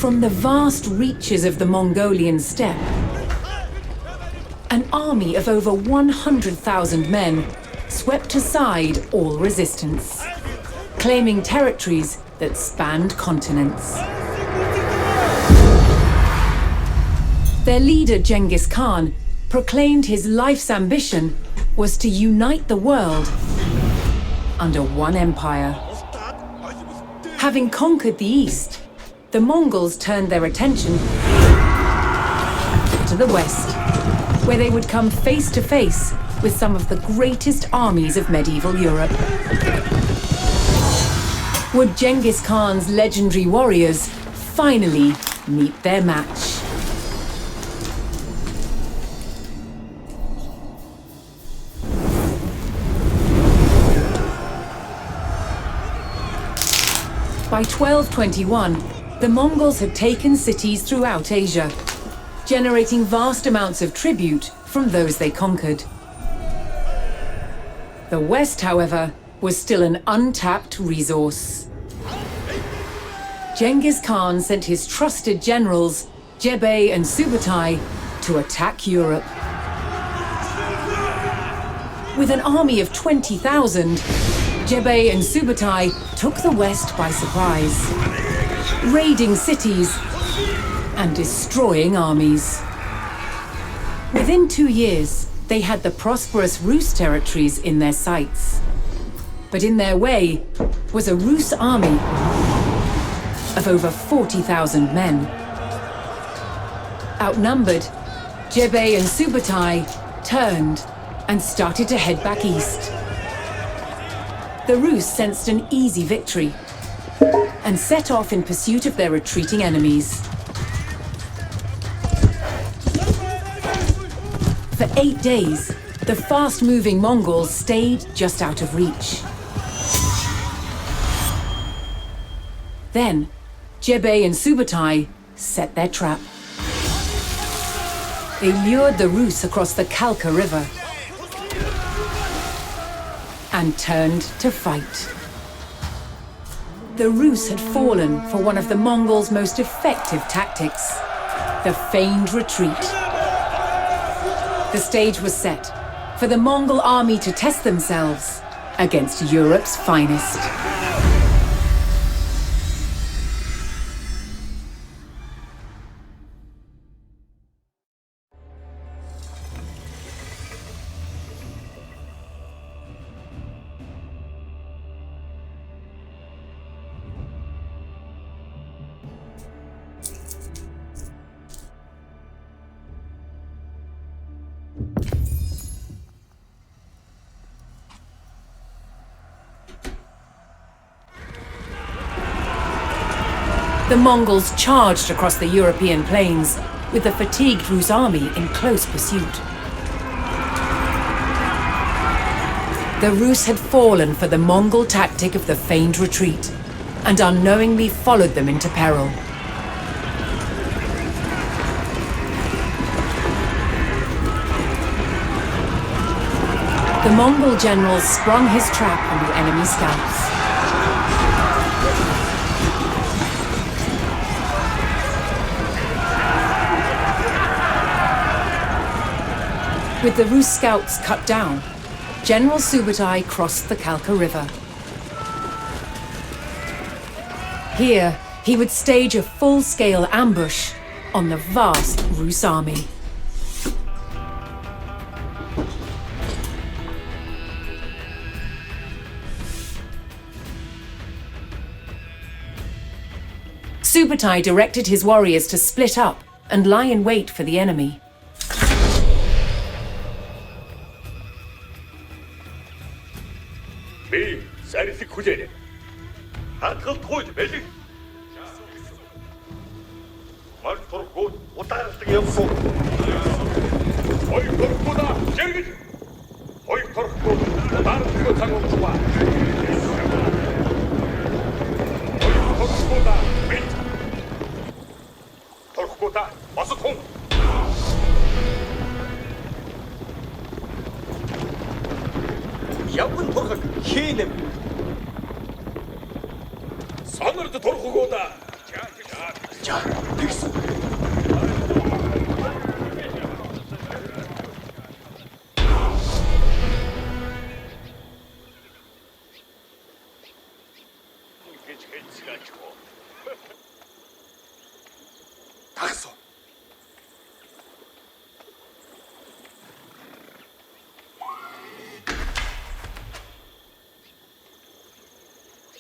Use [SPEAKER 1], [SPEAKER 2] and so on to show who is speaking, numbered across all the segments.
[SPEAKER 1] From the vast reaches of the Mongolian steppe, an army of over 100,000 men swept aside all resistance, claiming territories that spanned continents. Their leader, Genghis Khan, proclaimed his life's ambition was to unite the world under one empire. Having conquered the East, the Mongols turned their attention to the West, where they would come face to face with some of the greatest armies of medieval Europe. Would Genghis Khan's legendary warriors finally meet their match? By 1221, the Mongols had taken cities throughout Asia, generating vast amounts of tribute from those they conquered. The West, however, was still an untapped resource. Genghis Khan sent his trusted generals, Jebei and Subutai, to attack Europe. With an army of 20,000, Jebei and Subutai took the West by surprise, raiding cities and destroying armies. Within 2 years, they had the prosperous Rus territories in their sights. But in their way was a Rus army of over 40,000 men. Outnumbered, Jebei and Subutai turned and started to head back east. The Rus sensed an easy victory and set off in pursuit of their retreating enemies. For 8 days, the fast-moving Mongols stayed just out of reach. Then, Jebei and Subutai set their trap. They lured the Rus across the Kalka River and turned to fight. The Rus had fallen for one of the Mongols' most effective tactics, the feigned retreat. The stage was set for the Mongol army to test themselves against Europe's finest. The Mongols charged across the European plains, with the fatigued Rus army in close pursuit. The Rus had fallen for the Mongol tactic of the feigned retreat, and unknowingly followed them into peril. The Mongol general sprung his trap on the enemy scouts. With the Rus scouts cut down, General Subutai crossed the Kalka River. Here, he would stage a full-scale ambush on the vast Rus army. Subutai directed his warriors to split up and lie in wait for the enemy.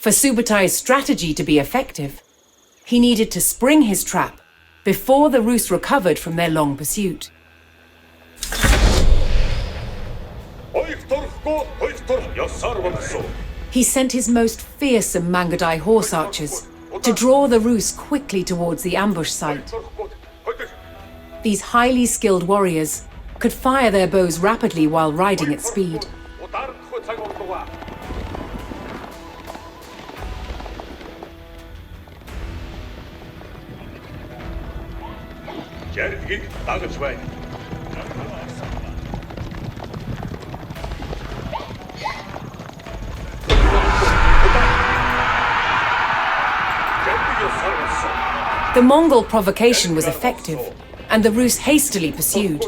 [SPEAKER 1] For Subutai's strategy to be effective, he needed to spring his trap before the Rus recovered from their long pursuit. He sent his most fearsome Mangadai horse archers to draw the Rus quickly towards the ambush site. These highly skilled warriors could fire their bows rapidly while riding at speed. The Mongol provocation was effective, and the Rus hastily pursued.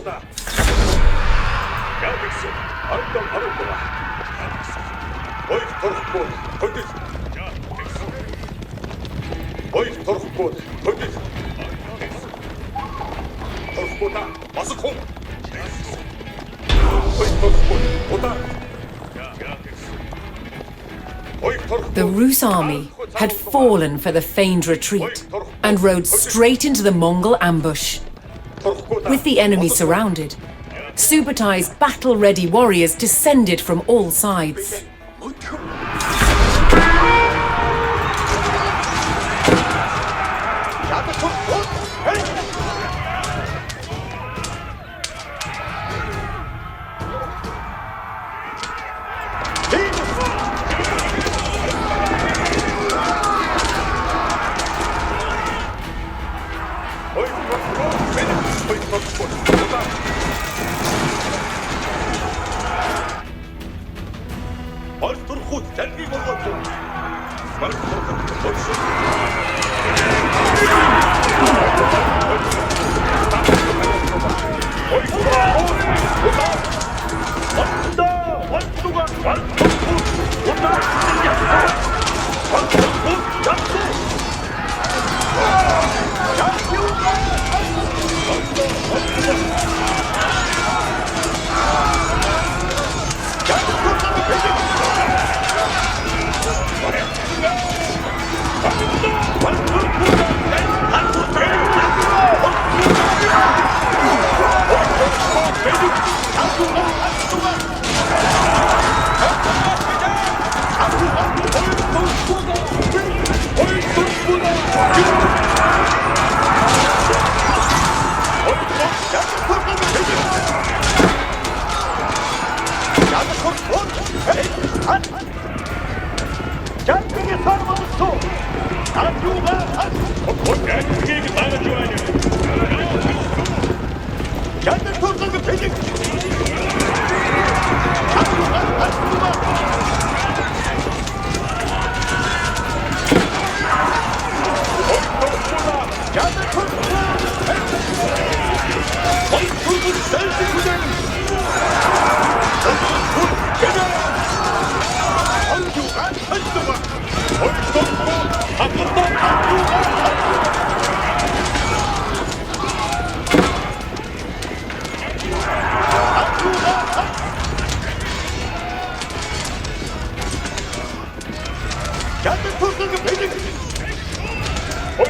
[SPEAKER 1] The Rus army had fallen for the feigned retreat and rode straight into the Mongol ambush. With the enemy surrounded, Subutai's battle-ready warriors descended from all sides.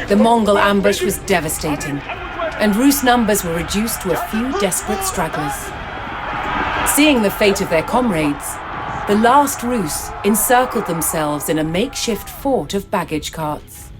[SPEAKER 1] The Mongol ambush was devastating, and Rus numbers were reduced to a few desperate stragglers. Seeing the fate of their comrades, the last Rus encircled themselves in a makeshift fort of baggage carts.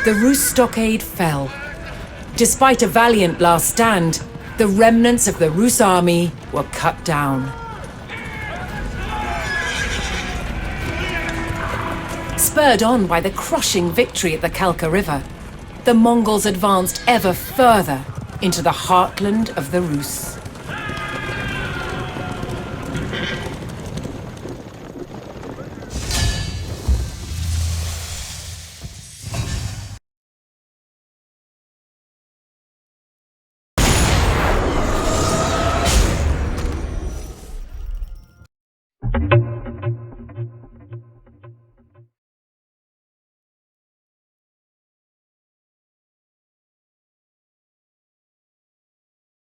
[SPEAKER 1] The Rus stockade fell. Despite a valiant last stand, the remnants of the Rus army were cut down. Spurred on by the crushing victory at the Kalka River, the Mongols advanced ever further into the heartland of the Rus.